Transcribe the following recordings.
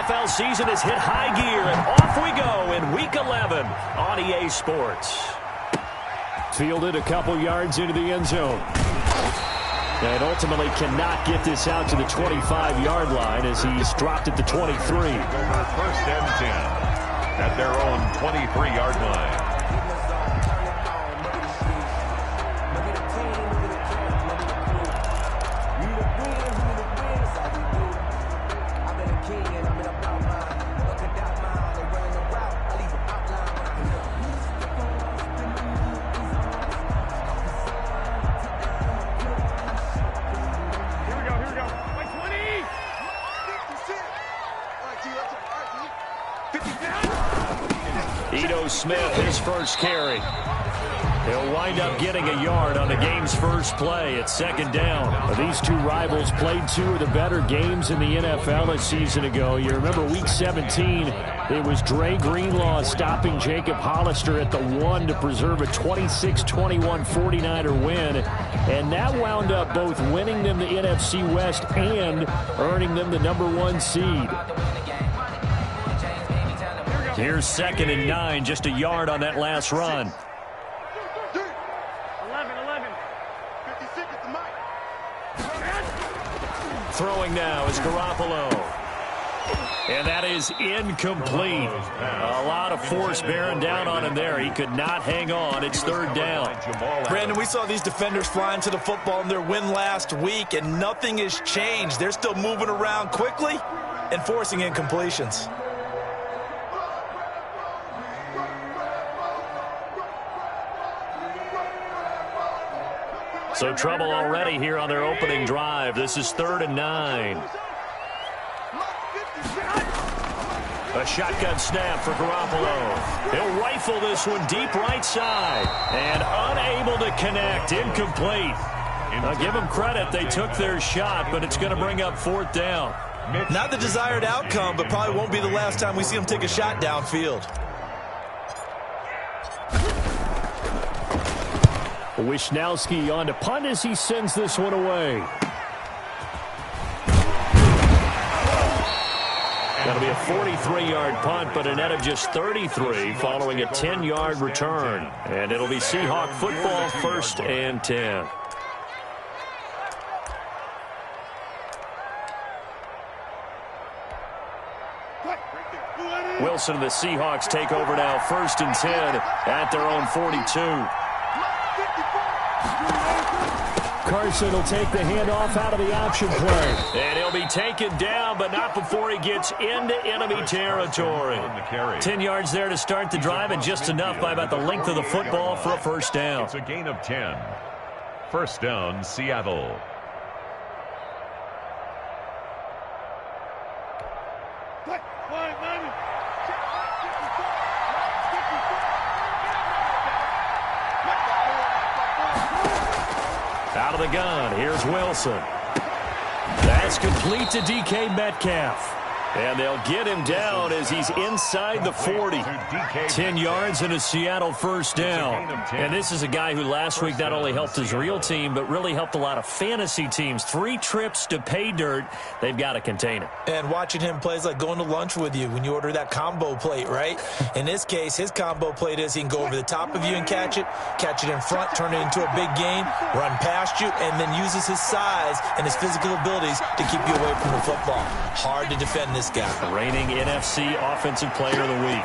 NFL season has hit high gear, and off we go in Week 11 on EA Sports. Fielded a couple yards into the end zone. And ultimately cannot get this out to the 25-yard line as he's dropped at the 23. First and 10 at their own 23-yard line. Smith, his first carry. He'll wind up getting a yard on the game's first play at second down. These two rivals played two of the better games in the NFL a season ago. You remember Week 17, it was Dre Greenlaw stopping Jacob Hollister at the 1 to preserve a 26-21 49er win. And that wound up both winning them the NFC West and earning them the #1 seed. Here's 2nd and 9, just a yard on that last run. 11. 56 at the mic. Throwing now is Garoppolo. And that is incomplete. A lot of force bearing down on him there. He could not hang on. It's 3rd down. Brandon, we saw these defenders flying to the football in their win last week, and nothing has changed. They're still moving around quickly and forcing incompletions. So trouble already here on their opening drive. This is 3rd and 9. A shotgun snap for Garoppolo. He'll rifle this one deep right side. And unable to connect. Incomplete. I'll give them credit. They took their shot, but it's going to bring up 4th down. Not the desired outcome, but probably won't be the last time we see him take a shot downfield. Wisnowski on to punt as he sends this one away. That'll be a 43-yard punt, but a net of just 33 following a 10-yard return. And it'll be Seahawk football, 1st and 10. Wilson and the Seahawks take over now, 1st and 10 at their own 42. Carson will take the handoff out of the option play. And he'll be taken down, but not before he gets into enemy territory. 10 yards there to start the drive, and just enough by about the length of the football for a 1st down. It's a gain of 10. 1st down, Seattle. Out of the gun, here's Wilson. That's complete to DK Metcalf. And they'll get him down as he's inside the 40. 10 yards and a Seattle 1st down. And this is a guy who last week not only helped his real team, but really helped a lot of fantasy teams. 3 trips to pay dirt. They've got to contain him. And watching him play is like going to lunch with you when you order that combo plate, right? In this case, his combo plate is he can go over the top of you and catch it in front, turn it into a big gain, run past you, and then uses his size and his physical abilities to keep you away from the football. Hard to defend this guy. Reigning NFC Offensive Player of the Week.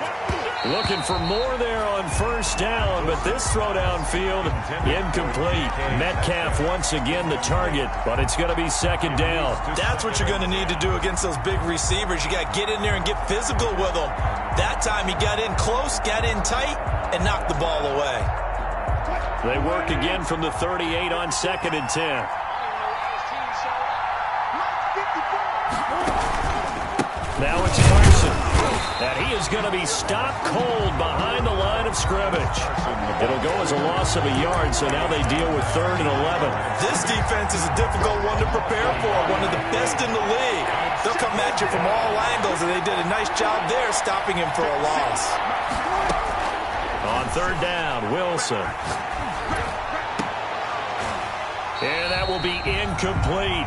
Looking for more there on 1st down, but this throw downfield incomplete. Metcalf once again the target, but it's going to be 2nd down. That's what you're going to need to do against those big receivers. You got to get in there and get physical with them. That time he got in close, got in tight, and knocked the ball away. They work again from the 38 on 2nd and 10. Now it's Carson. And he is going to be stopped cold behind the line of scrimmage. It'll go as a loss of a yard, so now they deal with 3rd and 11. This defense is a difficult one to prepare for, one of the best in the league. They'll come at you from all angles, and they did a nice job there stopping him for a loss. On 3rd down, Wilson. And that will be incomplete.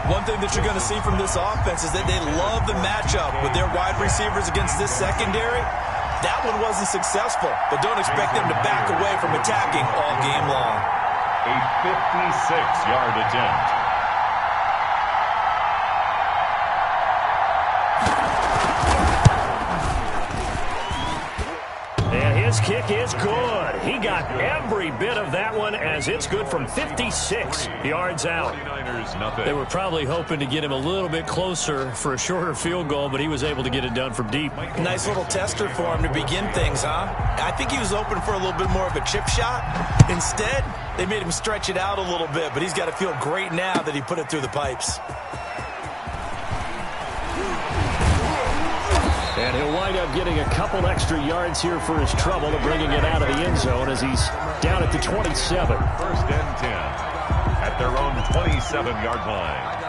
One thing that you're going to see from this offense is that they love the matchup with their wide receivers against this secondary. That one wasn't successful, but don't expect them to back away from attacking all game long. A 56-yard attempt. His kick is good. He got every bit of that one as it's good from 56 yards out. They were probably hoping to get him a little bit closer for a shorter field goal, but he was able to get it done from deep. Nice little tester for him to begin things, huh? I think he was open for a little bit more of a chip shot. Instead, they made him stretch it out a little bit, but he's got to feel great now that he put it through the pipes. And he'll wind up getting a couple extra yards here for his trouble of bringing it out of the end zone as he's down at the 27. First and 10 at their own 27-yard line.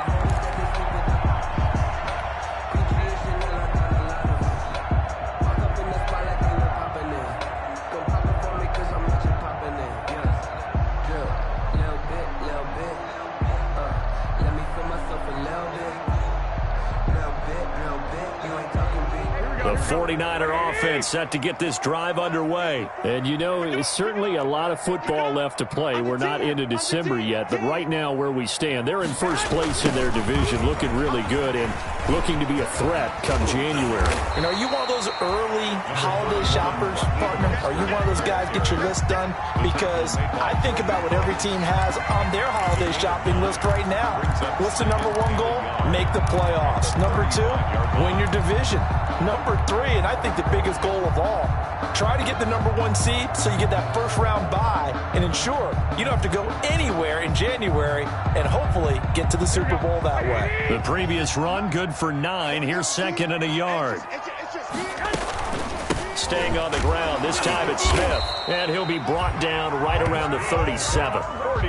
The 49er offense set to get this drive underway. And, you know, it's certainly a lot of football left to play. We're not into December yet, but right now where we stand, they're in first place in their division, looking really good and looking to be a threat come January. And are you one of those early holiday shoppers, partner? Are you one of those guys get your list done? Because I think about what every team has on their holiday shopping list right now. What's the number one goal? Make the playoffs. Number two, win your division. Number three, and I think the biggest goal of all, try to get the number one seed so you get that first round bye and ensure you don't have to go anywhere in January and hopefully get to the Super Bowl that way. The previous run, good for 9. Here's second and a yard. Staying on the ground, this time it's Smith, and he'll be brought down right around the 37.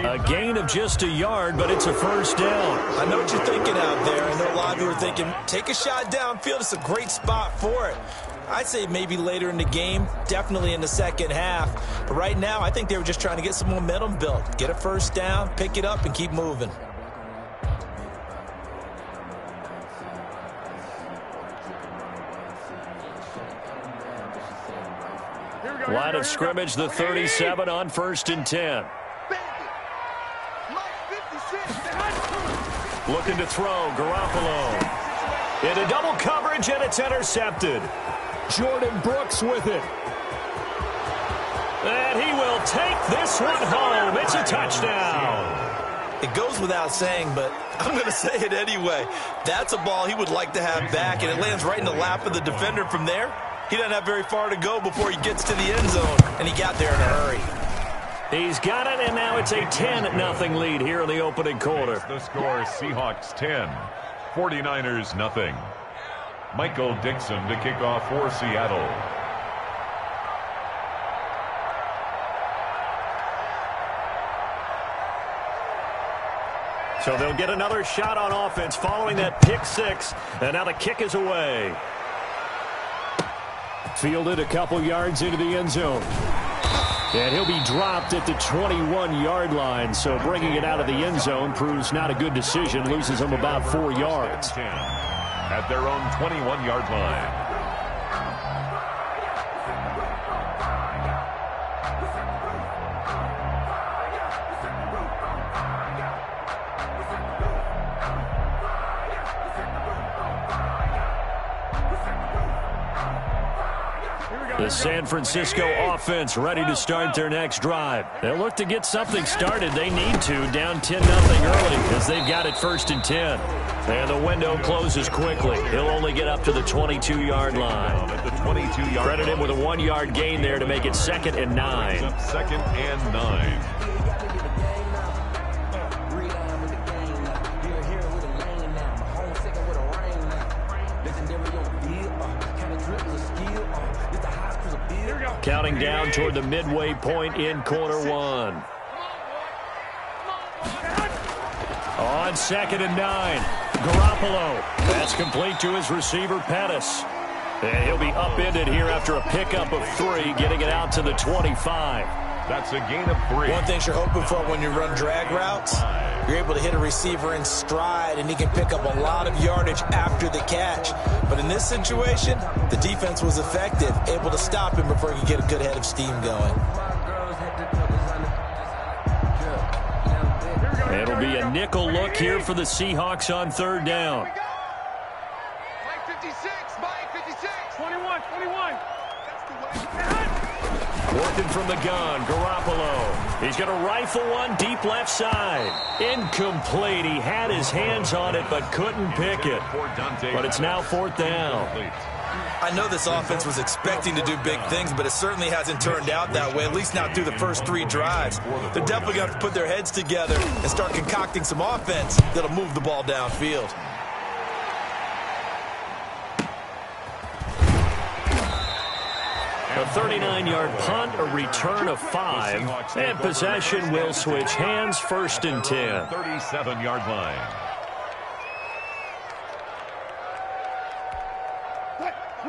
A gain of just a yard, but it's a first down. I know what you're thinking out there. I know a lot of you are thinking, take a shot downfield. It's a great spot for it. I'd say maybe later in the game, definitely in the second half. But right now, I think they were just trying to get some momentum built. Get a first down, pick it up, and keep moving. Line of scrimmage, the 37 on first and 10. Looking to throw, Garoppolo. Into double coverage, and it's intercepted. Jordan Brooks with it. And he will take this one home. It's a touchdown. It goes without saying, but I'm going to say it anyway. That's a ball he would like to have back, and it lands right in the lap of the defender from there. He doesn't have very far to go before he gets to the end zone, and he got there in a hurry. He's got it, and now it's a 10-0 lead here in the opening quarter. The score, Seahawks 10, 49ers nothing. Michael Dixon to kick off for Seattle. So they'll get another shot on offense following that pick six, and now the kick is away. Fielded a couple yards into the end zone. And he'll be dropped at the 21-yard line, so bringing it out of the end zone proves not a good decision, loses him about 4 yards. At their own 21-yard line. The San Francisco offense ready to start their next drive. They'll look to get something started. They need to, down 10-0 early as they've got it first and 10. And the window closes quickly. He'll only get up to the 22-yard line. At the 22-yard Credit him with a 1-yard gain there to make it 2nd and 9. Second and 9. Counting down toward the midway point in quarter one. On 2nd and 9, Garoppolo. That's complete to his receiver, Pettis. And he'll be upended here after a pickup of 3, getting it out to the 25. That's a gain of 3. One thing you're hoping for when you run drag routes, you're able to hit a receiver in stride, and he can pick up a lot of yardage after the catch. But in this situation, the defense was effective, able to stop him before he could get a good head of steam going. It'll be a nickel look here for the Seahawks on 3rd down. Mike 56, Mike 56. 21, 21. Working from the gun, Garoppolo. He's going to rifle one deep left side. Incomplete. He had his hands on it but couldn't pick it. But it's now 4th down. I know this offense was expecting to do big things, but it certainly hasn't turned out that way, at least not through the first 3 drives. They're definitely going to have to put their heads together and start concocting some offense that'll move the ball downfield. A 39-yard punt, a return of 5, and possession will switch hands, 1st and 10. 37-yard line.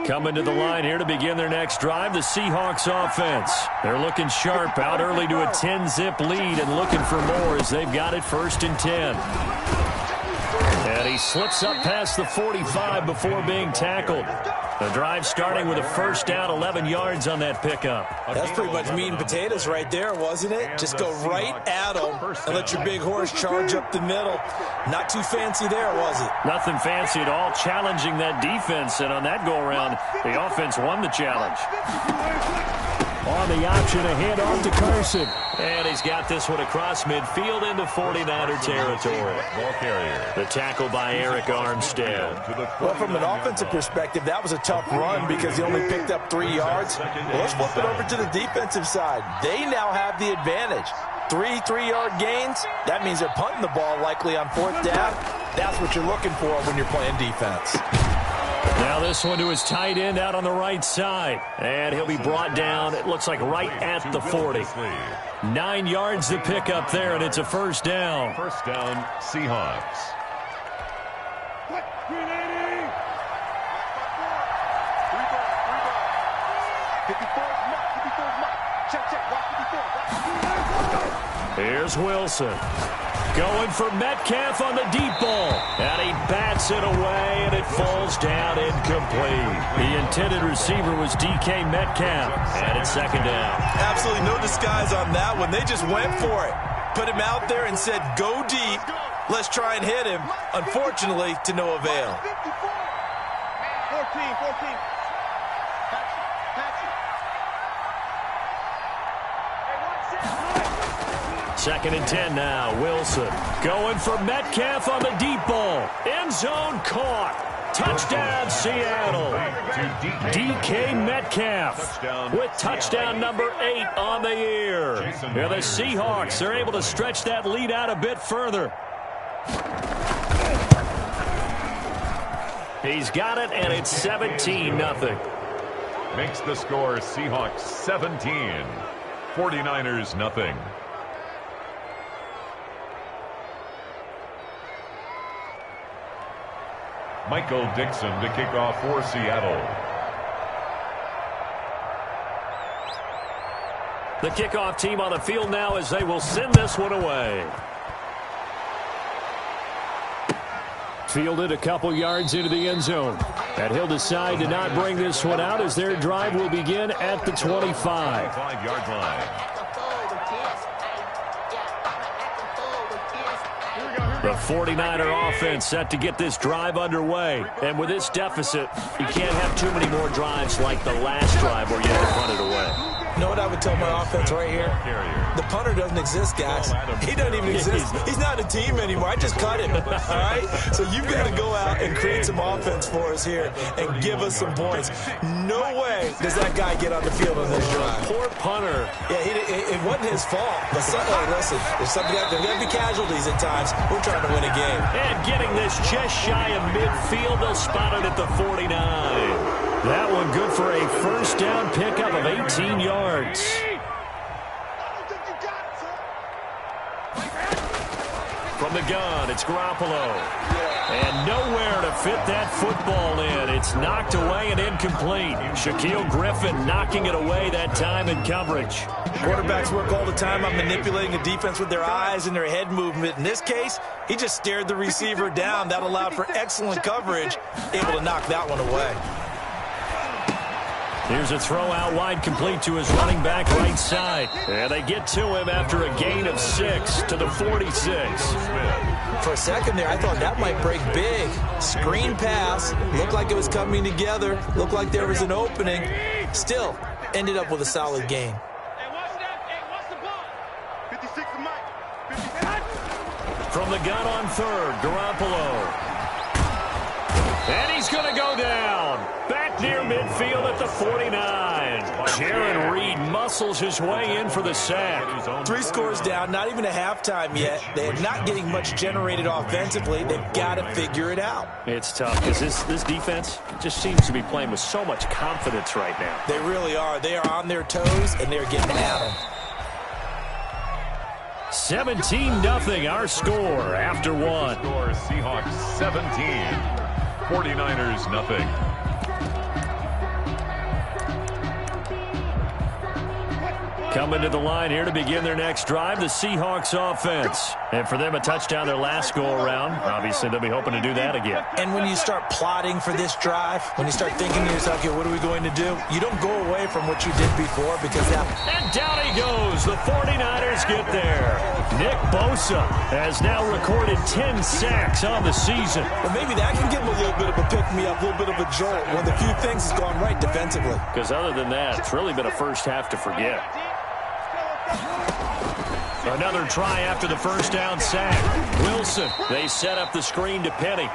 Coming to the line here to begin their next drive, the Seahawks offense. They're looking sharp, out early to a 10-zip lead and looking for more as they've got it 1st and 10. And he slips up past the 45 before being tackled. The drive starting with a 1st down, 11 yards on that pickup. That's pretty much meat and potatoes right there, wasn't it? Just go right at them and let your big horse charge up the middle. Not too fancy there, was it? Nothing fancy at all, challenging that defense, and on that go-around, the offense won the challenge. On the option, a handoff to Carson. And he's got this one across midfield into 49er territory. Ball carrier. The tackle by Eric Armstead. Well, from an offensive perspective, that was a tough run because he only picked up 3 yards. Well, let's flip it over to the defensive side. They now have the advantage. 3 3-yard gains, that means they're punting the ball likely on 4th down. That's what you're looking for when you're playing defense. Now this one to his tight end out on the right side. And he'll be brought down, it looks like right at the 40. 9 yards to pick up there, and it's a 1st down. 1st down, Seahawks. Here's Wilson. Going for Metcalf on the deep ball. And he bats it away, and it falls down incomplete. The intended receiver was DK Metcalf. And it's 2nd down. Absolutely no disguise on that one. They just went for it. Put him out there and said, go deep. Let's try and hit him. Unfortunately, to no avail. 14. 2nd and 10 now. Wilson going for Metcalf on the deep ball. End zone caught. Touchdown, Seattle. DK Metcalf with touchdown number 8 on the year. Yeah, the Seahawks are able to stretch that lead out a bit further. He's got it, and it's 17-0. Makes the score Seahawks 17. 49ers nothing. Michael Dixon to kick off for Seattle. The kickoff team on the field now as they will send this one away. Fielded a couple yards into the end zone. And he'll decide to not bring this one out as their drive will begin at the 25. 25-yard line. The 49er offense set to get this drive underway. And with this deficit, you can't have too many more drives like the last drive where you had to punt it away. You know what I would tell my offense right here? The punter doesn't exist, guys. He doesn't even exist. He's not a team anymore. I just cut him, all right? So you've got to go out and create some offense for us here and give us some points. No way does that guy get on the field on this drive. Poor punter. Yeah, it wasn't his fault. But listen, there's got to be casualties at times. We're trying to win a game. And getting this just shy of midfield, they'll spot it at the 49. That one good for a first down pickup of 18 yards. From From the gun, it's Garoppolo. And nowhere to fit that football in. It's knocked away and incomplete. Shaquille Griffin knocking it away that time in coverage. Quarterbacks work all the time on manipulating a defense with their eyes and their head movement. In this case, he just stared the receiver down. That allowed for excellent coverage, able to knock that one away. Here's a throw out wide, complete to his running back right side. And they get to him after a gain of 6 to the 46. For a second there, I thought that might break big. Screen pass, looked like it was coming together, looked like there was an opening. Still, ended up with a solid gain. From the gun on third, Garoppolo. And he's going to go down. Back near midfield at the 49. Jaron Reed muscles his way in for the sack. 3 scores down, not even a halftime yet. They're not getting much generated offensively. They've got to figure it out. It's tough because this defense just seems to be playing with so much confidence right now. They really are. They are on their toes, and they're getting at them. 17-0 our score after one. Score Seahawks 17. 49ers nothing. Coming to the line here to begin their next drive, the Seahawks offense. And for them, a touchdown their last go-around. Obviously, they'll be hoping to do that again. And when you start plotting for this drive, when you start thinking to yourself, okay, what are we going to do? You don't go away from what you did before because that... And down he goes. The 49ers get there. Nick Bosa has now recorded 10 sacks on the season. Well, maybe that can give him a little bit of a pick-me-up, a little bit of a jolt when the few things has gone right defensively. Because other than that, it's really been a first half to forget. Another try after the first down sack. Wilson, they set up the screen to Penny.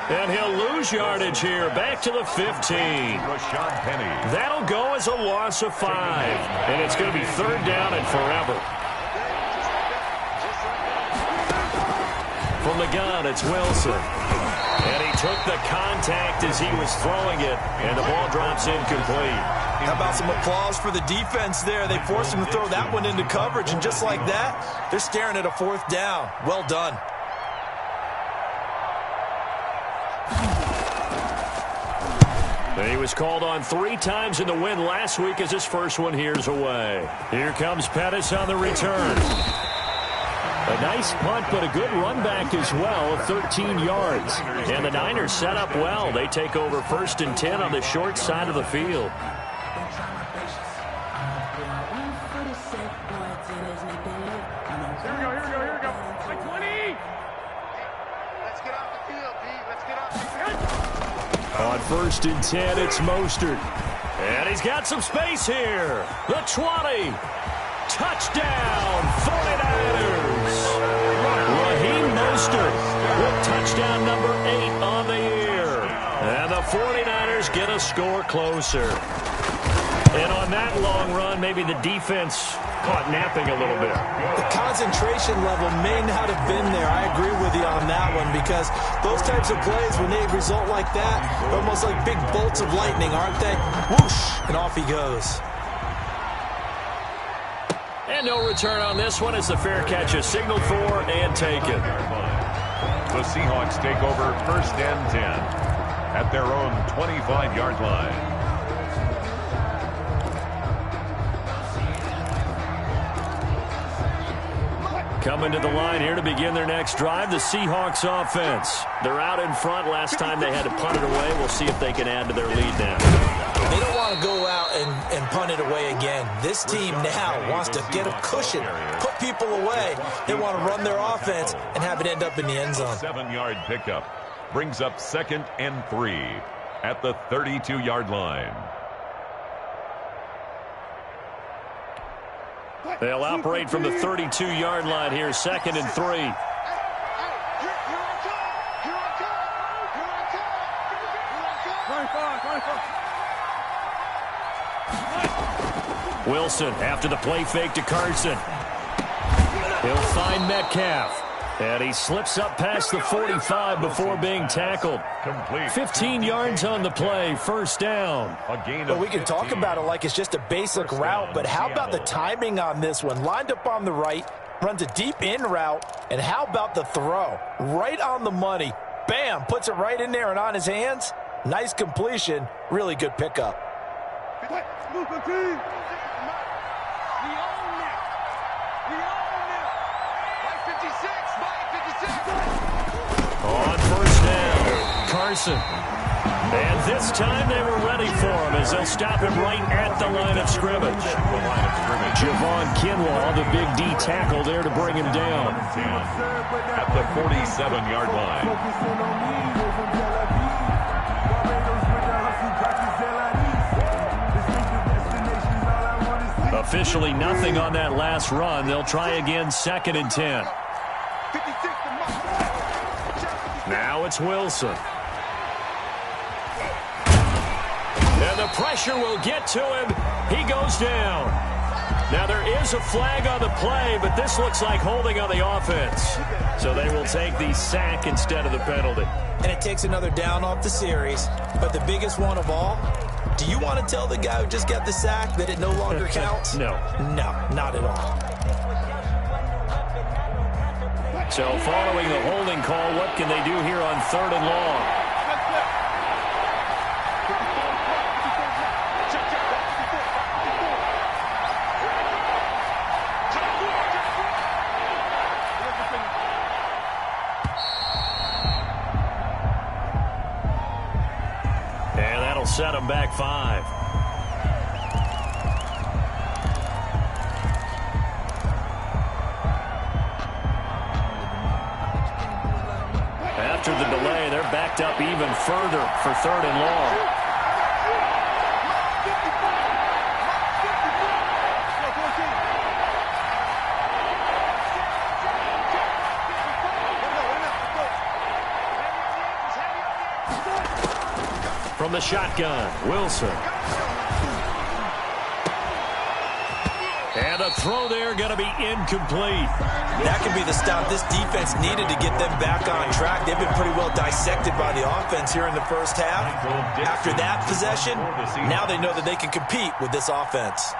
And he'll lose yardage here, back to the 15. Rashad Penny. That'll go as a loss of 5. And it's going to be third down and forever. From the gun, it's Wilson. And he took the contact as he was throwing it, and the ball drops incomplete. How about some applause for the defense there? They forced him to throw that one into coverage, and just like that, they're staring at a 4th down. Well done. He was called on 3 times in the win last week as his first one here's away. Here comes Pettis on the return. A nice punt, but a good run back as well, 13 yards. And the Niners set up well. They take over 1st and 10 on the short side of the field. Here we go. Like 20. Let's get off the field, Pete. Let's get off the field. On 1st and 10, it's Mostert. And he's got some space here. The 20. Touchdown, 49ers. Raheem Mostert with touchdown number 8 on the year. And the 49ers get a score closer. And on that long run, maybe the defense caught napping a little bit. The concentration level may not have been there. I agree with you on that one because those types of plays, when they result like that, they're almost like big bolts of lightning, aren't they? Whoosh, and off he goes. And no return on this one as the fair catch is signaled for and taken. The Seahawks take over 1st and 10 at their own 25-yard line. Coming to the line here to begin their next drive, the Seahawks offense. They're out in front. Last time they had to punt it away. We'll see if they can add to their lead now. They don't want to go out and punt it away again. This team now wants to get a cushion, put people away. They want to run their offense and have it end up in the end zone. 7-yard pickup brings up 2nd and 3 at the 32-yard line. They'll operate from the 32-yard line here, 2nd and 3. Wilson after the play fake to Carson. He'll find Metcalf. And he slips up past the 45 before being tackled. Complete. 15 yards on the play, 1st down. Well, we can talk about it like it's just a basic route, but how about the timing on this one? Lined up on the right, runs a deep in route, and how about the throw? Right on the money. Bam, puts it right in there and on his hands. Nice completion, really good pickup. On first down, Carson. And this time they were ready for him as they'll stop him right at the line of scrimmage. Javon Kinlaw, the big D tackle there to bring him down. At the 47-yard line. Officially nothing on that last run. They'll try again, 2nd and 10. Now it's Wilson. And the pressure will get to him. He goes down. Now there is a flag on the play, but this looks like holding on the offense. So they will take the sack instead of the penalty. And it takes another down off the series. But the biggest one of all, do you want to tell the guy who just got the sack that it no longer counts? No. No, not at all. So following the holding call, what can they do here on 3rd and long? And that'll set them back 5. After the delay, they're backed up even further for 3rd and long. From the shotgun, Wilson. And a throw there going to be incomplete. That could be the stop this defense needed to get them back on track. They've been pretty well dissected by the offense here in the first half. After that possession, now they know that they can compete with this offense.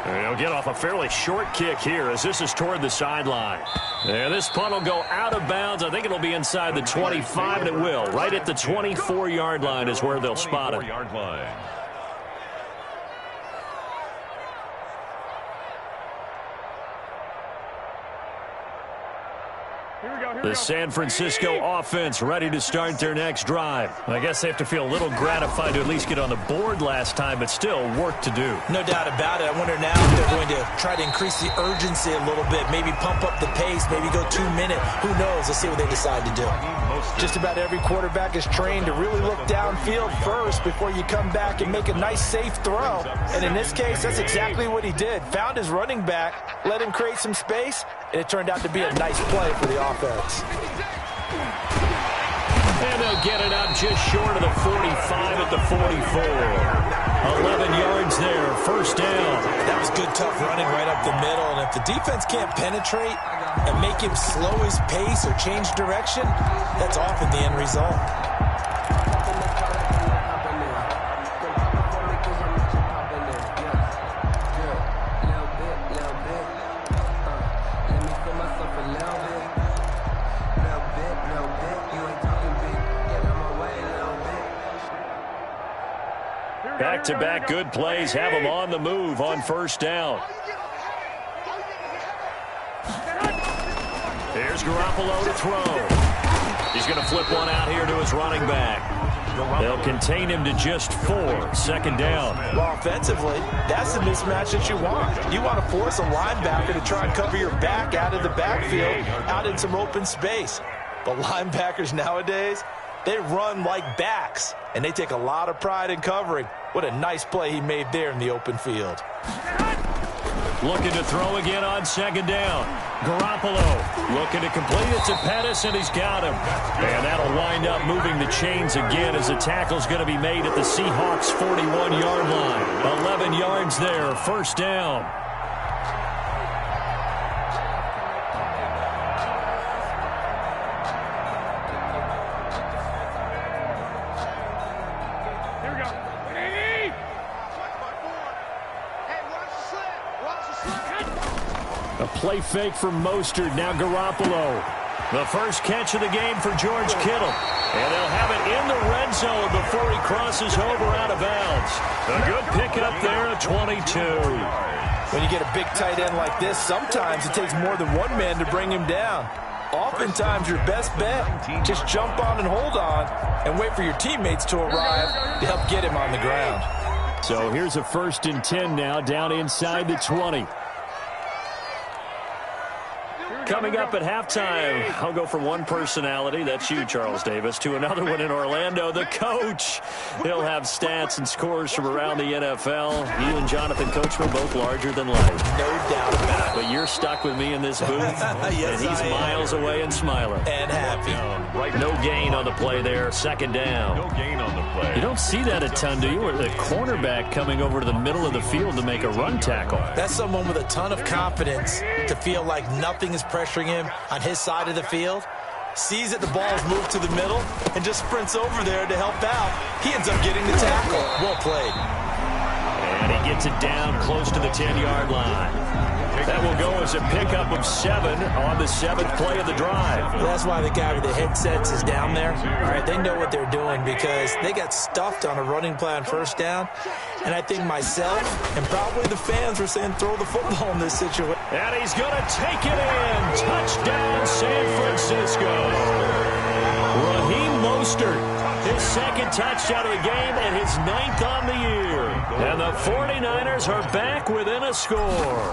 They'll get off a fairly short kick here as this is toward the sideline. And this punt will go out of bounds. I think it'll be inside the 25, and it will. Right at the 24-yard line is where they'll spot it. The San Francisco offense ready to start their next drive. I guess they have to feel a little gratified to at least get on the board last time, but still work to do. No doubt about it. I wonder now if they're going to try to increase the urgency a little bit, maybe pump up the pace, maybe go 2-minute. Who knows? Let's see what they decide to do. Just about every quarterback is trained to really look downfield first before you come back and make a nice, safe throw. And in this case, that's exactly what he did. Found his running back, let him create some space, and it turned out to be a nice play for the offense. And they'll get it up just short of the 45 at the 44. 11 yards there, first down. That was good, tough running right up the middle. And if the defense can't penetrate and make him slow his pace or change direction, that's often the end result. Back-to-back good plays have them on the move on first down. Here's Garoppolo to throw. He's going to flip one out here to his running back. They'll contain him to just 4, 2nd down. Well, offensively, that's the mismatch that you want. You want to force a linebacker to try and cover your back out of the backfield, out in some open space. But linebackers nowadays, they run like backs, and they take a lot of pride in covering. What a nice play he made there in the open field. Looking to throw again on 2nd down. Garoppolo looking to complete it to Pettis, and he's got him. And that'll wind up moving the chains again as the tackle's going to be made at the Seahawks' 41-yard line. 11 yards there, first down. Watch the play fake from Mostert. Now Garoppolo. The first catch of the game for George Kittle. And they'll have it in the red zone before he crosses over out of bounds. A good pickup there at 22. When you get a big tight end like this, sometimes it takes more than one man to bring him down. Oftentimes, your best bet, just jump on and hold on and wait for your teammates to arrive to help get him on the ground. So here's a 1st and 10 now, down inside the 20. Coming up at halftime, I'll go from one personality, that's you, Charles Davis, to another one in Orlando, the coach. He'll have stats and scores from around the NFL. You and Jonathan Coachman both larger than life. No doubt about it. But you're stuck with me in this booth, yes, and he's miles away and smiling. And happy. No gain on the play there, 2nd down. No gain on the play. You don't see that a ton, do you? Or the cornerback coming over to the middle of the field to make a run tackle. That's someone with a ton of confidence to feel like nothing is pressuring him on his side of the field. Sees that the ball's moved to the middle and just sprints over there to help out. He ends up getting the tackle. Well played. And he gets it down close to the 10-yard line. That will go as a pickup of 7 on the 7th play of the drive. Well, that's why the guy with the headsets is down there. All right, they know what they're doing because they got stuffed on a running play on 1st down. And I think myself and probably the fans were saying throw the football in this situation. And he's going to take it in. Touchdown, San Francisco. Raheem Mostert, his 2nd touchdown of the game and his 9th on the year. And the 49ers are back within a score.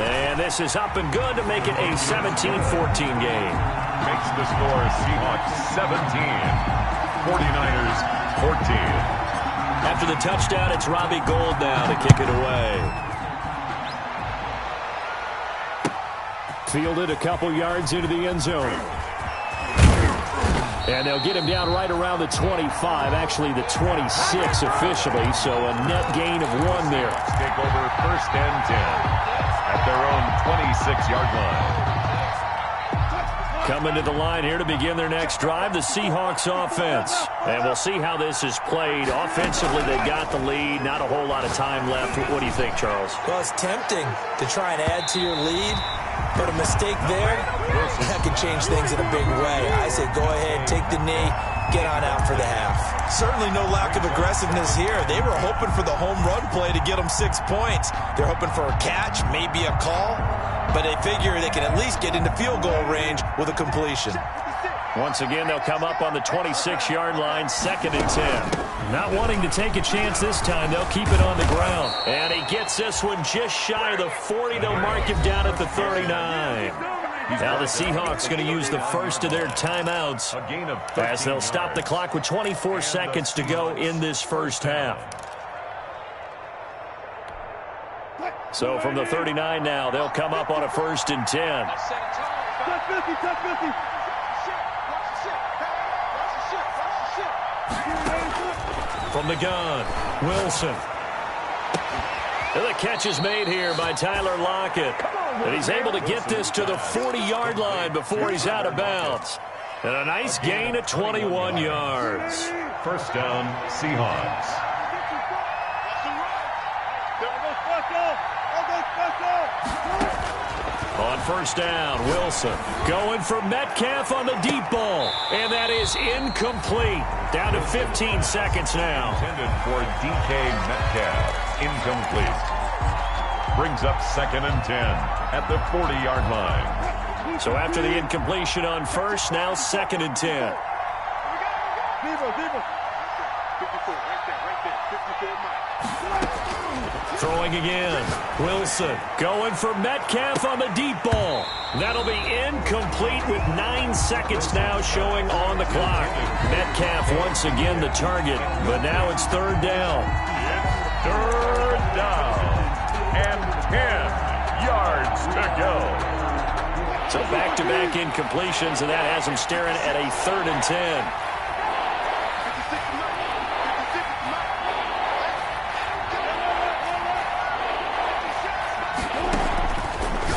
And this is up and good to make it a 17-14 game. Makes the score Seahawks 17, 49ers 14. After the touchdown, it's Robbie Gould now to kick it away. Fielded a couple yards into the end zone. And they'll get him down right around the 25, actually the 26 officially, so a net gain of 1 there. Take over 1st and 10 at their own 26-yard line. Coming to the line here to begin their next drive, the Seahawks offense. And we'll see how this is played. Offensively, they got the lead. Not a whole lot of time left. What do you think, Charles? Well, it's tempting to try and add to your lead, but a mistake there, that could change things in a big way. I say go ahead, take the knee, get on out for the half. Certainly no lack of aggressiveness here. They were hoping for the home run play to get them 6 points. They're hoping for a catch, maybe a call, but they figure they can at least get into field goal range with a completion. Once again, they'll come up on the 26-yard line, 2nd and 10. Not wanting to take a chance this time, they'll keep it on the ground. And he gets this one just shy of the 40. They'll mark him down at the 39. Now the Seahawks going to use the first of their timeouts as they'll stop the clock with 24 seconds to go in this first half. So from the 39 now, they'll come up on a 1st and 10. From the gun, Wilson. And the catch is made here by Tyler Lockett. And he's able to get this to the 40-yard line before he's out of bounds. And a nice gain of 21 yards. 1st down, Seahawks. On 1st down, Wilson going for Metcalf on the deep ball. And that is incomplete. Down to 15 seconds now. Intended for DK Metcalf. Incomplete. Brings up 2nd and 10 at the 40-yard line. So after the incompletion on 1st, now 2nd and 10. Throwing again. Wilson going for Metcalf on the deep ball. That'll be incomplete with 9 seconds now showing on the clock. Metcalf once again the target, but now it's 3rd down. It's 3rd down and 10 yards to go. So back-to-back incompletions, and that has him staring at a 3rd and 10.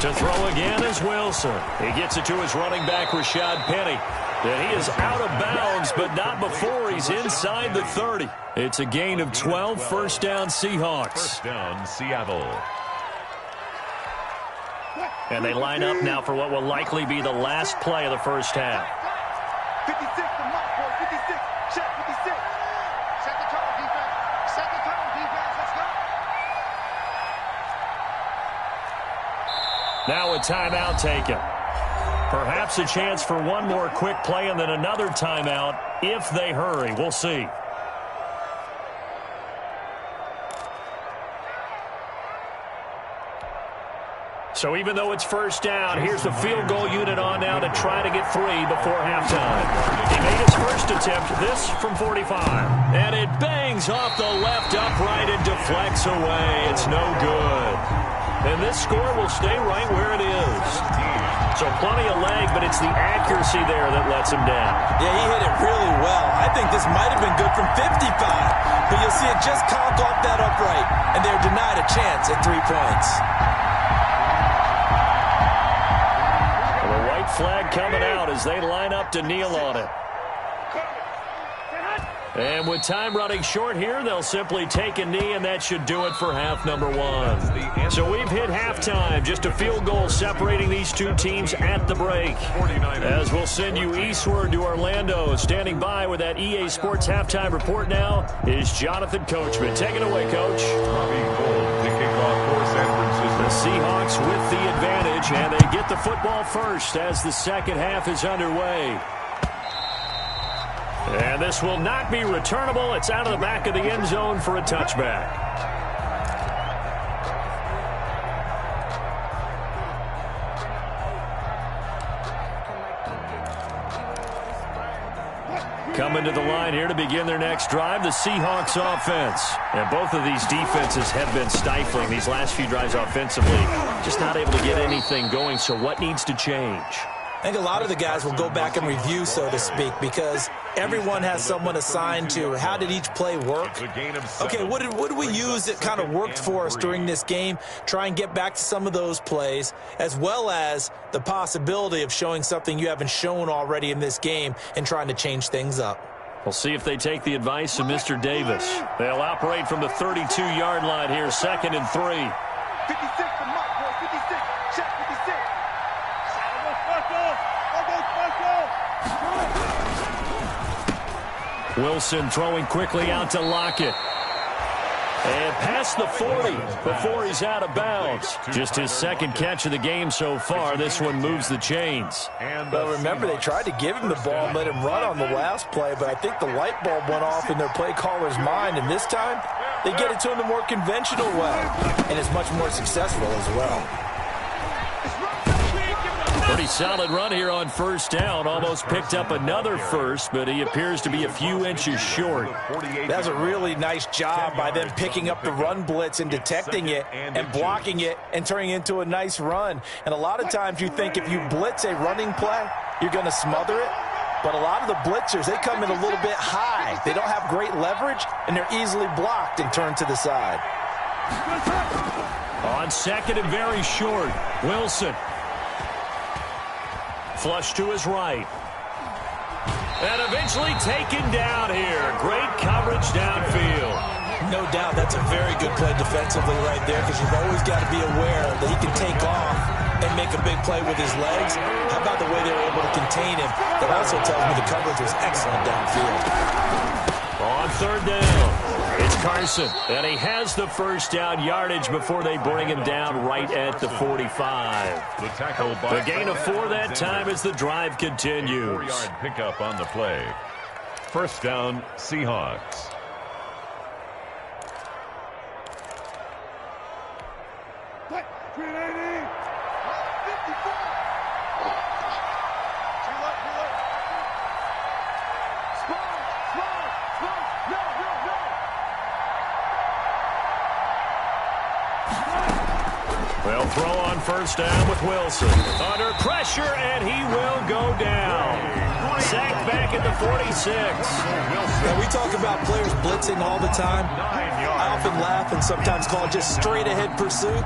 To throw again is Wilson. He gets it to his running back, Rashad Penny. And he is out of bounds, but not before he's inside the 30. It's a gain of 12, 1st down Seahawks. 1st down Seattle. And they line up now for what will likely be the last play of the first half. 56 to Mike, boy. 56. Check 56. Set the tone, defense. Set the tone, defense. Let's go. Now a timeout taken. Perhaps a chance for one more quick play and then another timeout if they hurry. We'll see. So even though it's first down, here's the field goal unit on now to try to get 3 before halftime. He made his first attempt, this from 45. And it bangs off the left upright and deflects away. It's no good. And this score will stay right where it is. So plenty of leg, but it's the accuracy there that lets him down. Yeah, he hit it really well. I think this might have been good from 55. But you'll see it just conk off that upright. And they're denied a chance at 3 points. Flag coming out as they line up to kneel on it. And with time running short here, they'll simply take a knee, and that should do it for half number 1. So we've hit halftime. Just a field goal separating these two teams at the break. As we'll send you eastward to Orlando. Standing by with that EA Sports halftime report now is Jonathan Coachman. Take it away, Coach. The Seahawks with the advantage, and they get the football first as the second half is underway. And this will not be returnable. It's out of the back of the end zone for a touchback. Coming to the line here to begin their next drive, the Seahawks offense. And both of these defenses have been stifling these last few drives offensively. Just not able to get anything going, so what needs to change? I think a lot of the guys will go back and review, so to speak, because everyone has someone assigned to how did each play work. Okay, what did we use that kind of worked for us during this game? Try and get back to some of those plays, as well as the possibility of showing something you haven't shown already in this game and trying to change things up. We'll see if they take the advice of Mr. Davis. They'll operate from the 32-yard line here, 2nd and 3. 56 to Mike, boy. 56. Check 56. Wilson throwing quickly out to Lockett. And past the 40 before he's out of bounds. Just his second catch of the game so far. This one moves the chains. Well, remember, they tried to give him the ball and let him run on the last play, but I think the light bulb went off in their play caller's mind, and this time they get it to him the more conventional way, and it's much more successful as well. Pretty solid run here on first down. Almost picked up another first, but he appears to be a few inches short. That's a really nice job by them picking up the run blitz and detecting it and blocking it and turning it into a nice run. And a lot of times you think if you blitz a running play, you're going to smother it. But a lot of the blitzers, they come in a little bit high. They don't have great leverage, and they're easily blocked and turned to the side. On second and very short, Wilson. Flush to his right. And eventually taken down here. Great coverage downfield. No doubt that's a very good play defensively right there, because you've always got to be aware that he can take off and make a big play with his legs. How about the way they were able to contain him? That also tells me the coverage was excellent downfield. On third down, it's Carson, and he has the first down yardage before they bring him down right at the 45. The gain of 4 that time as the drive continues. 4-yard pickup on the play. First down, Seahawks. They'll throw on first down with Wilson. Under pressure, and he will go down. Sacked back at the 46. Now, we talk about players blitzing all the time. I often laugh and sometimes call it just straight-ahead pursuit.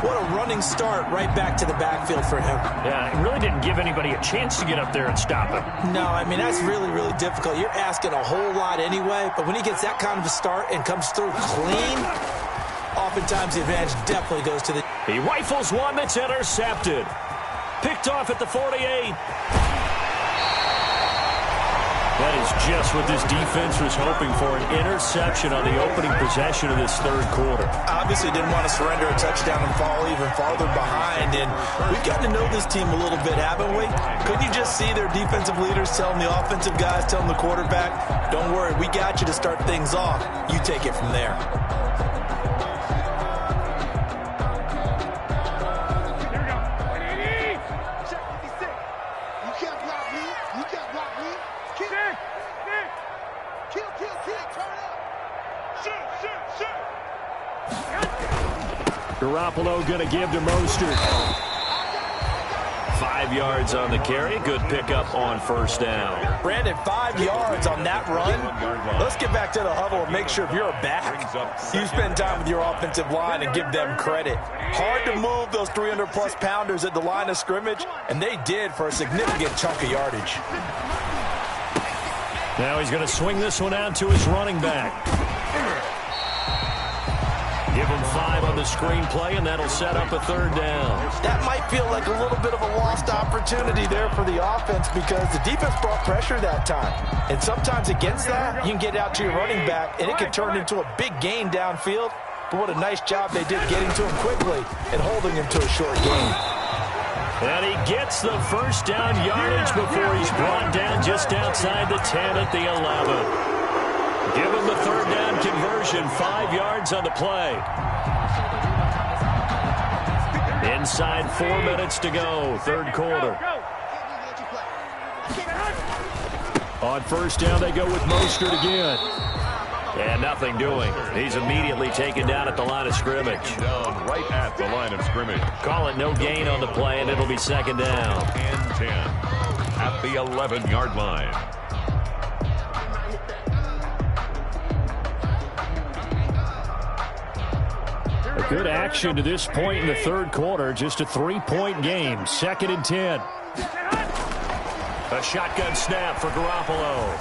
What a running start right back to the backfield for him. Yeah, it really didn't give anybody a chance to get up there and stop him. No, I mean, that's really, really difficult. You're asking a whole lot anyway, but when he gets that kind of a start and comes through clean, oftentimes the advantage definitely goes to the... He rifles one that's intercepted. Picked off at the 48. That is just what this defense was hoping for, an interception on the opening possession of this third quarter. Obviously didn't want to surrender a touchdown and fall even farther behind, and we've gotten to know this team a little bit, haven't we? Couldn't you just see their defensive leaders telling the offensive guys, telling the quarterback, don't worry, we got you to start things off. You take it from there. Garoppolo going to give to Mostert. 5 yards on the carry. Good pickup on first down. Brandon, 5 yards on that run. Let's get back to the huddle and make sure if you're a back, you spend time with your offensive line and give them credit. Hard to move those 300-plus pounders at the line of scrimmage, and they did for a significant chunk of yardage. Now he's going to swing this one out to his running back. Give him 5 on the screenplay, and that'll set up a third down. That might feel like a little bit of a lost opportunity there for the offense because the defense brought pressure that time. And sometimes against that, you can get out to your running back, and it can turn into a big gain downfield. But what a nice job they did getting to him quickly and holding him to a short gain. And he gets the first down yardage before he's brought down just outside the 10 at the 11. Give him the third down conversion, 5 yards on the play. Inside 4 minutes to go, third quarter. On first down, they go with Mostert again. And nothing doing. He's immediately taken down at the line of scrimmage. Down right at the line of scrimmage. Call it no gain on the play, and it'll be second down. And 10 at the 11-yard line. A good action to this point in the third quarter. Just a 3-point game. 2nd and 10. A shotgun snap for Garoppolo.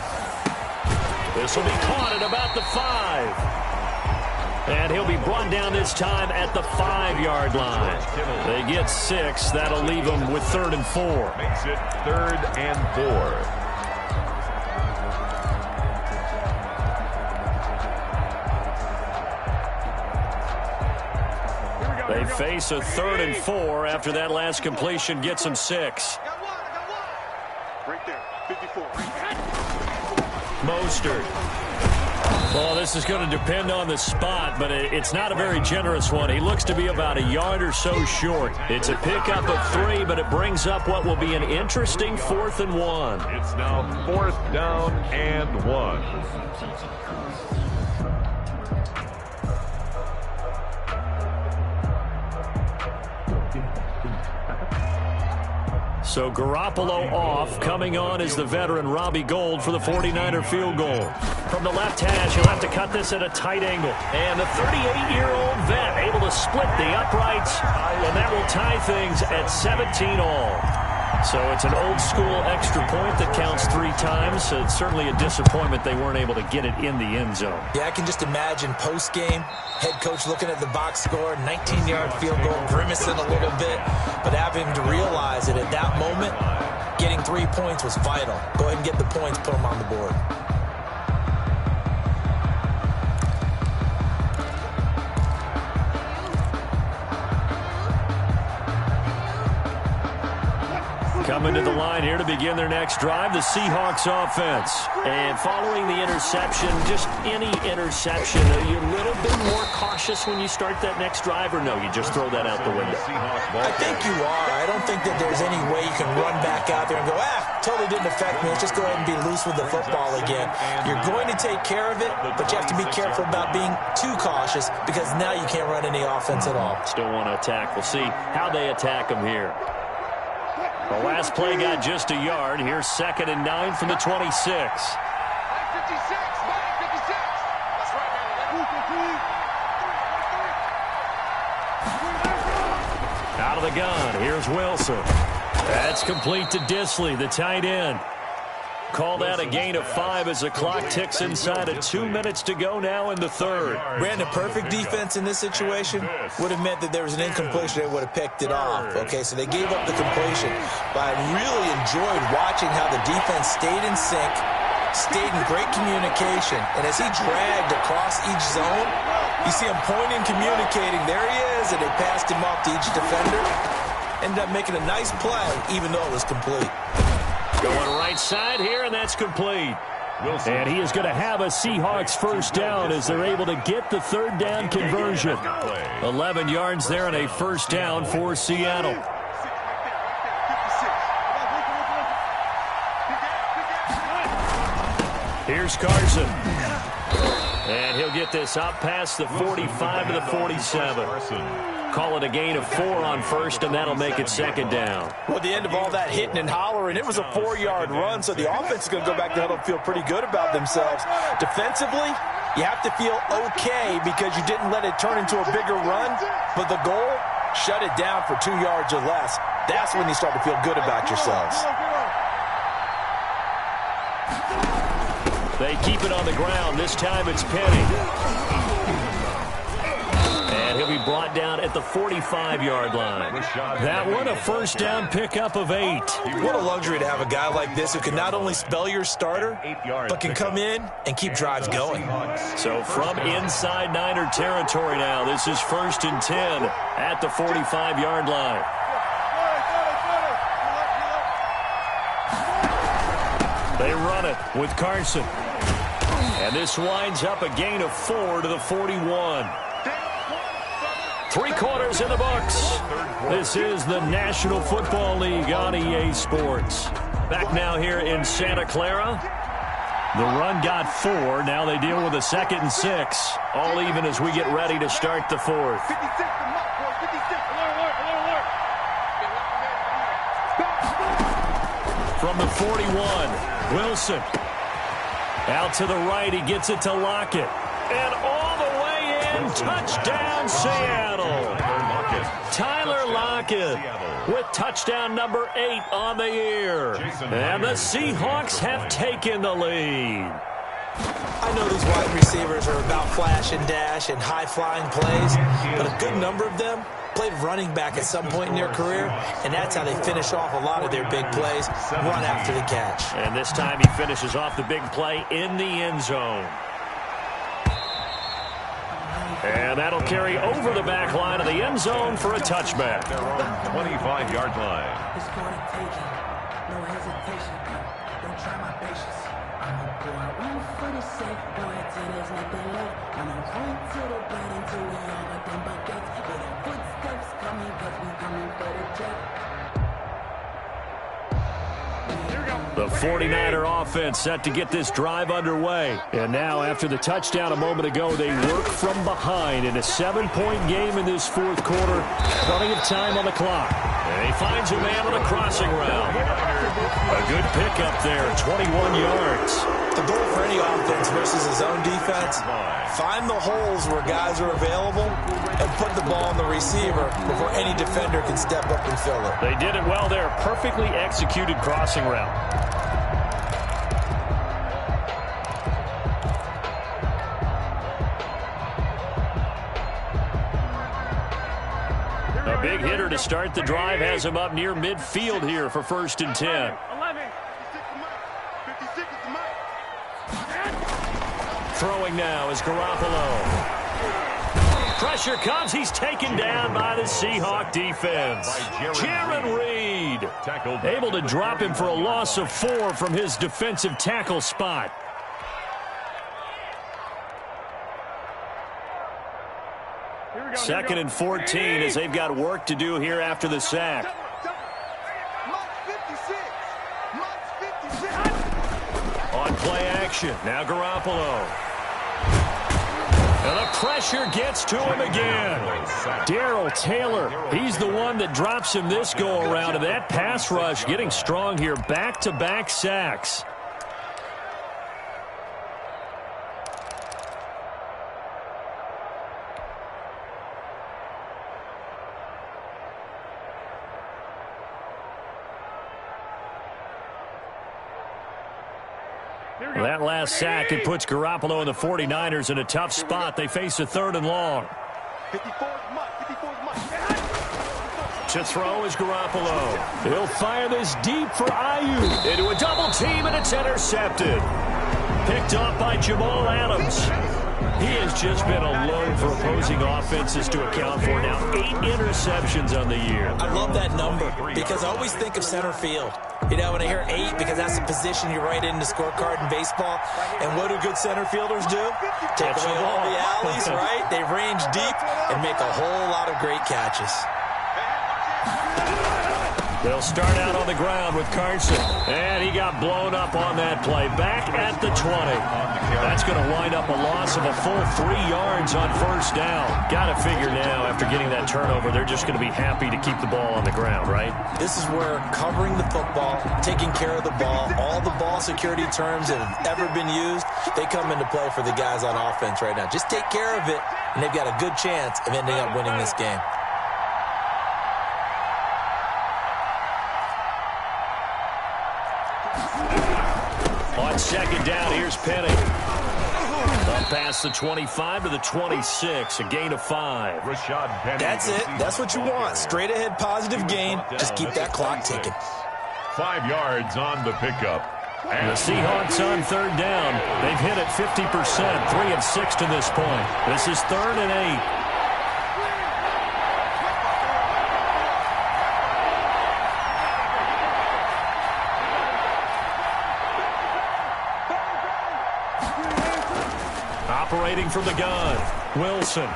This will be caught at about the 5. And he'll be brought down this time at the 5-yard line. They get 6. That'll leave them with 3rd and 4. Makes it 3rd and 4. They face a 3rd and 4 after that last completion gets them 6. Right there, 54. Mostert. Well, this is going to depend on the spot, but it's not a very generous one. He looks to be about a yard or so short. It's a pickup of 3, but it brings up what will be an interesting 4th and 1. It's now 4th down and 1. So Garoppolo off. Coming on is the veteran Robbie Gould for the 49er field goal. From the left hash, he'll have to cut this at a tight angle. And the 38-year-old vet able to split the uprights, and that will tie things at 17 all. So it's an old-school extra point that counts 3 times. So it's certainly a disappointment they weren't able to get it in the end zone. Yeah, I can just imagine post-game, head coach looking at the box score, 19-yard field goal, grimacing a little bit, but having to realize that at that moment, getting 3 points was vital. Go ahead and get the points, put them on the board. Coming to the line here to begin their next drive, the Seahawks offense. And following the interception, just any interception, are you a little bit more cautious when you start that next drive, or no, you just throw that out the window? I think you are. I don't think that there's any way you can run back out there and go, totally didn't affect me. Let's just go ahead and be loose with the football again. You're going to take care of it, but you have to be careful about being too cautious because now you can't run any offense at all. Still want to attack. We'll see how they attack them here. The last play got just a yard. Here's 2nd and 9 from the 26. 56, 56. That's right, man. Out of the gun, here's Wilson. That's complete to Disley, the tight end. Call that a gain of 5 as the clock ticks inside of 2 minutes to go now in the third. Brandon, perfect defense in this situation would have meant that there was an incompletion. They would have picked it off. Okay, so they gave up the completion. But I really enjoyed watching how the defense stayed in sync, stayed in great communication. And as he dragged across each zone, you see him pointing, communicating. There he is, and they passed him off to each defender. Ended up making a nice play, even though it was complete. Going right side here, and that's complete. And he is going to have a Seahawks first down as they're able to get the third down conversion. 11 yards there and a first down for Seattle. Here's Carson. And he'll get this out past the 45 to the 47. Call it a gain of 4 on first, and that'll make it second down. Well, at the end of all that hitting and hollering, it was a 4-yard run, so the offense is going to go back to huddle and feel pretty good about themselves. Defensively, you have to feel okay because you didn't let it turn into a bigger run, but the goal, shut it down for 2 yards or less. That's when you start to feel good about yourselves. They keep it on the ground. This time it's Penny. And he'll be brought down at the 45-yard line. That one, a first down pickup of 8. What a luxury to have a guy like this who can not only spell your starter, but can come in and keep drives going. So from inside Niner territory now, this is 1st and 10 at the 45-yard line. They run it with Carson. And this winds up a gain of 4 to the 41. 3 quarters in the books. This is the National Football League on EA Sports. Back now here in Santa Clara. The run got 4. Now they deal with a 2nd and 6. All even as we get ready to start the 4th. From the 41, Wilson. Out to the right, he gets it to Lockett. And all the way in, touchdown Seattle. Tyler Lockett with touchdown number 8 on the year. And the Seahawks have taken the lead. I know these wide receivers are about flash and dash and high-flying plays, but a good number of them played running back at some point in their career, and that's how they finish off a lot of their big plays, run after the catch. And this time he finishes off the big play in the end zone. And that'll carry over the back line of the end zone for a touchback. Their own 25-yard line. It's for the taking. No hesitation. Don't try my patience. I'ma go out one for the sake, boy, till there's nothing left. I'ma run to the blood until we all but them buckets. With our footsteps coming, cause we coming for the check. The 49er offense set to get this drive underway. And now, after the touchdown a moment ago, they work from behind in a 7-point game in this 4th quarter. Plenty of time on the clock. And he finds a man on a crossing route. A good pickup there, 21 yards. The goal for any offense versus his own defense, find the holes where guys are available and put the ball on the receiver before any defender can step up and fill it. They did it well there. Perfectly executed crossing route. A big hitter to start the drive has him up near midfield here for 1st and 10. Throwing now is Garoppolo. Pressure comes. He's taken down by the Seahawk defense. Jaron Reed able to drop him for a loss of 4 from his defensive tackle spot. Second and 14 as they've got work to do here after the sack. On play action, now Garoppolo. And the pressure gets to him again. Darrell Taylor, he's the one that drops him this go-around. And that pass rush getting strong here. Back-to-back sacks. That last sack, it puts Garoppolo and the 49ers in a tough spot. They face a 3rd and long. 54 is much. 54 is much. To throw is Garoppolo. He'll fire this deep for Ayuk. Into a double team, and it's intercepted. Picked off by Jamal Adams. He has just been a load for opposing offenses to account for now. 8 interceptions on the year. I love that number because I always think of center field. You know, when I hear 8, because that's the position you write in the scorecard in baseball. And what do good center fielders do? Take away all the alleys, right? They range deep and make a whole lot of great catches. They'll start out on the ground with Carson. And he got blown up on that play. Back at the 20. That's going to wind up a loss of a full 3 yards on 1st down. Got to figure now, after getting that turnover, they're just going to be happy to keep the ball on the ground, right? This is where covering the football, taking care of the ball, all the ball security terms that have ever been used, they come into play for the guys on offense right now. Just take care of it, and they've got a good chance of ending up winning this game. On 2nd down, here's Penny. Up past the 25 to the 26, a gain of 5. That's it. That's what you want. Straight ahead positive gain. Just keep that clock ticking. 5 yards on the pickup. And the Seahawks on 3rd down. They've hit it 50%, 3 of 6 to this point. This is 3rd and 8. Operating from the gun, Wilson.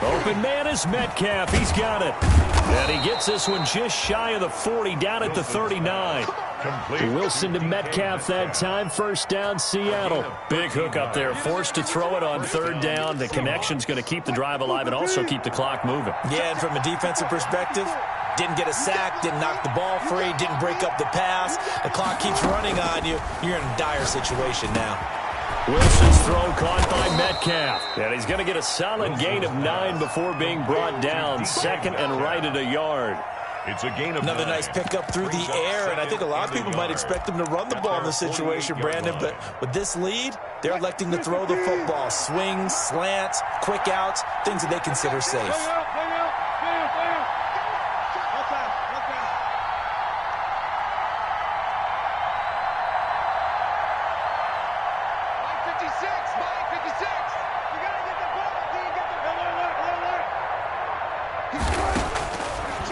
Open man is Metcalf. He's got it. And he gets this one just shy of the 40, down at the 39. Wilson to Metcalf that time. 1st down, Seattle. Big hook up there. Forced to throw it on 3rd down. The connection's going to keep the drive alive and also keep the clock moving. Yeah, and from a defensive perspective, didn't get a sack, didn't knock the ball free, didn't break up the pass. The clock keeps running on you. You're in a dire situation now. Wilson's throw caught by Metcalf. And he's going to get a solid gain of 9 before being brought down. 2nd and right at a yard. It's a gain of Another 9. nice pickup through the air, and I think a lot of people might expect them to run the ball in this situation, Brandon, but with this lead, they're electing to throw the football. Swings, slants, quick outs, things that they consider safe.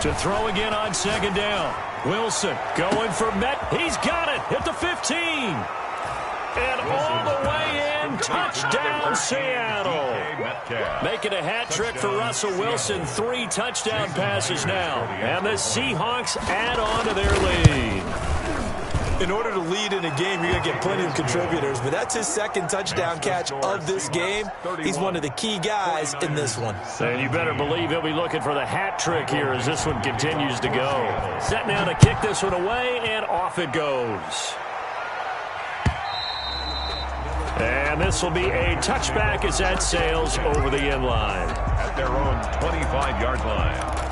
To throw again on 2nd down. Wilson going for Met. He's got it at the 15. And all the way in. Touchdown, Seattle. Making a hat trick for Russell Wilson. 3 touchdown passes now. And the Seahawks add on to their lead. In order to lead in a game, you're going to get plenty of contributors, but that's his 2nd touchdown catch of this game. He's one of the key guys in this one. And you better believe he'll be looking for the hat trick here as this one continues to go. Set now to kick this one away, and off it goes. And this will be a touchback as that sails over the end line. At their own 25-yard line.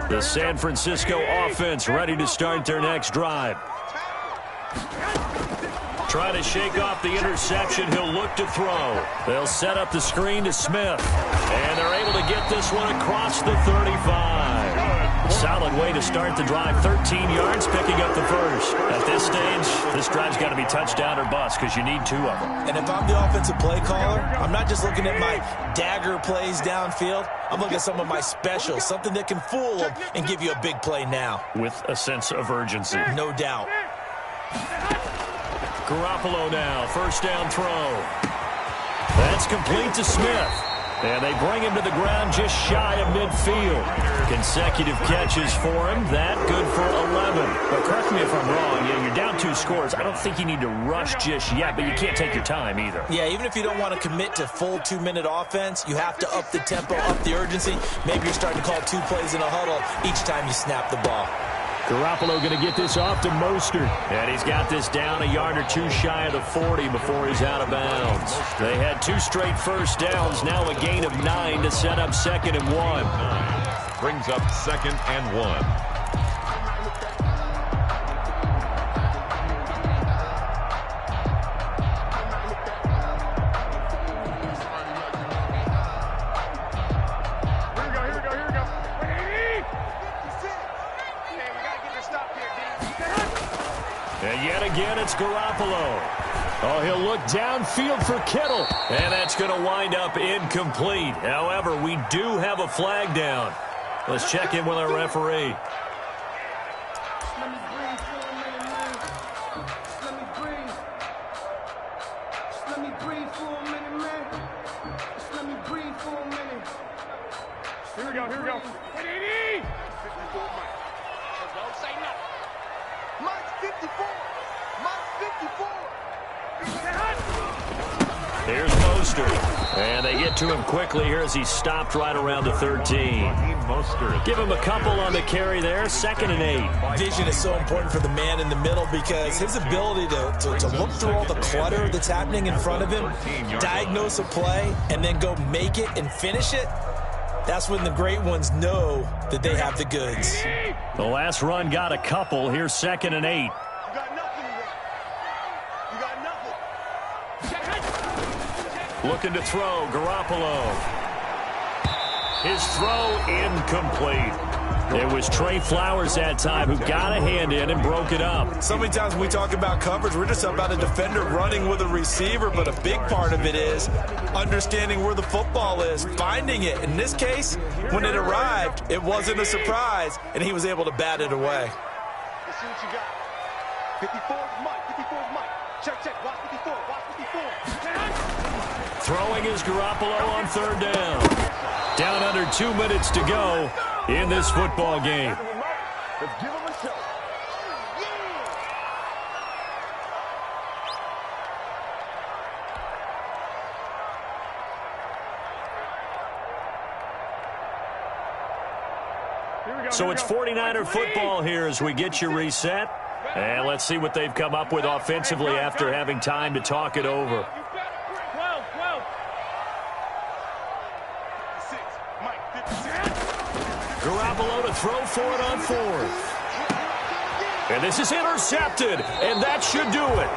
The San Francisco offense ready to start their next drive. Trying to shake off the interception. He'll look to throw. They'll set up the screen to Smith. And they're able to get this one across the 35. Solid way to start the drive. 13 yards, picking up the first. At this stage, this drive's got to be touchdown or bust because you need 2 of them. And if I'm the offensive play caller, I'm not just looking at my dagger plays downfield. I'm looking at some of my specials, something that can fool them and give you a big play now. With a sense of urgency. No doubt. Garoppolo now, 1st down throw. That's complete to Smith. And they bring him to the ground just shy of midfield. Consecutive catches for him. That good for 11. But correct me if I'm wrong. You're down 2 scores. I don't think you need to rush just yet, but you can't take your time either. Yeah, even if you don't want to commit to full 2-minute offense, you have to up the tempo, up the urgency. Maybe you're starting to call 2 plays in a huddle each time you snap the ball. Garoppolo going to get this off to Mostert. And he's got this down a yard or two shy of the 40 before he's out of bounds. They had 2 straight first downs, now a gain of 9 to set up 2nd and 1. Brings up 2nd and 1. And yet again, it's Garoppolo. Oh, he'll look downfield for Kittle. And that's going to wind up incomplete. However, we do have a flag down. Let's check in with our referee. Let me breathe for a minute, man. Let me breathe. Let me breathe for a minute, man. Let me breathe for a minute. Here we go. 54, Mike. Don't say nothing. Mike's 54. Mike's 54. Here's Mostert. And they get to him quickly here as he's stopped right around the 13. Give him a couple on the carry there. 2nd and 8. Vision is so important for the man in the middle because his ability to look through all the clutter that's happening in front of him, diagnose a play, and then go make it and finish it, that's when the great ones know that they have the goods. The last run got a couple. Here's 2nd and 8. You got nothing today. You got nothing. Looking to throw, Garoppolo. His throw incomplete. It was Trey Flowers that time who got a hand in and broke it up. So many times when we talk about coverage, we're just about a defender running with a receiver, but a big part of it is understanding where the football is, finding it. In this case, when it arrived, it wasn't a surprise, and he was able to bat it away. Let's see what you got. 54 is Mike. 54 is Mike. Check. Watch 54. Watch 54. Throwing is Garoppolo on 3rd down. Down under 2 minutes to go in this football game. Let's give him a show. So it's 49er football here as we get you reset. And let's see what they've come up with offensively after having time to talk it over. Garoppolo to throw for it on 4th. And this is intercepted, and that should do it.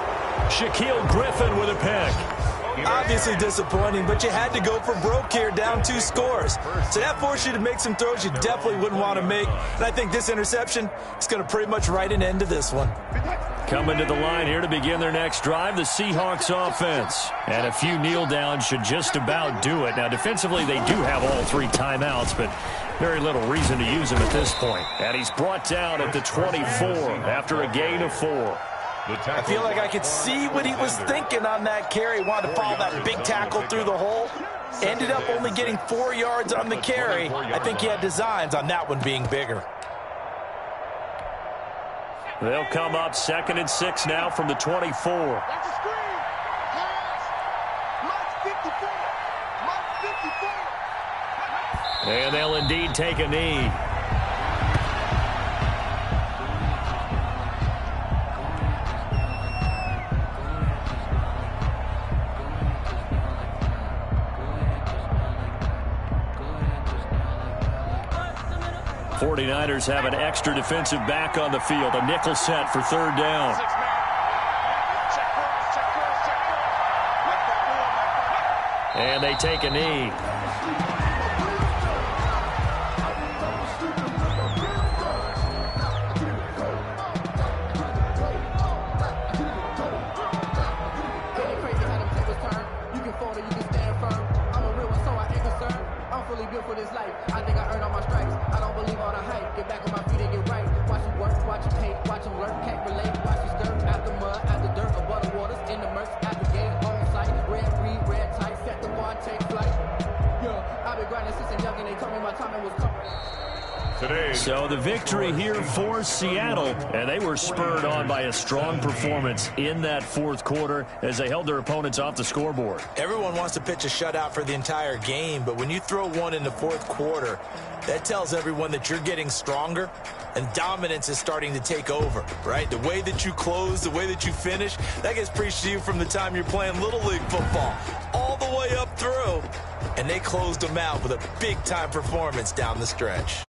Shaquille Griffin with a pick. Obviously disappointing, but you had to go for broke here, down 2 scores. So that forced you to make some throws you definitely wouldn't want to make. And I think this interception is going to pretty much write an end to this one. Coming to the line here to begin their next drive, the Seahawks offense. And a few kneel downs should just about do it. Now, defensively, they do have all 3 timeouts, but very little reason to use them at this point. And he's brought down at the 24 after a gain of 4. I feel like I could see what he was thinking on that carry. Wanted to follow that big tackle through the hole. Ended up only getting 4 yards on the carry. I think he had designs on that one being bigger. They'll come up 2nd and 6 now from the 24. Watch the screen. Pass. Mike's 54. Mike's 54. And they'll indeed take a knee. '49ers have an extra defensive back on the field. A nickel set for 3rd down. And they take a knee. So the victory here for Seattle, and they were spurred on by a strong performance in that 4th quarter as they held their opponents off the scoreboard. Everyone wants to pitch a shutout for the entire game, but when you throw one in the 4th quarter, that tells everyone that you're getting stronger and dominance is starting to take over, right? The way that you close, the way that you finish, that gets preached to you from the time you're playing Little League football all the way up through. And they closed them out with a big-time performance down the stretch.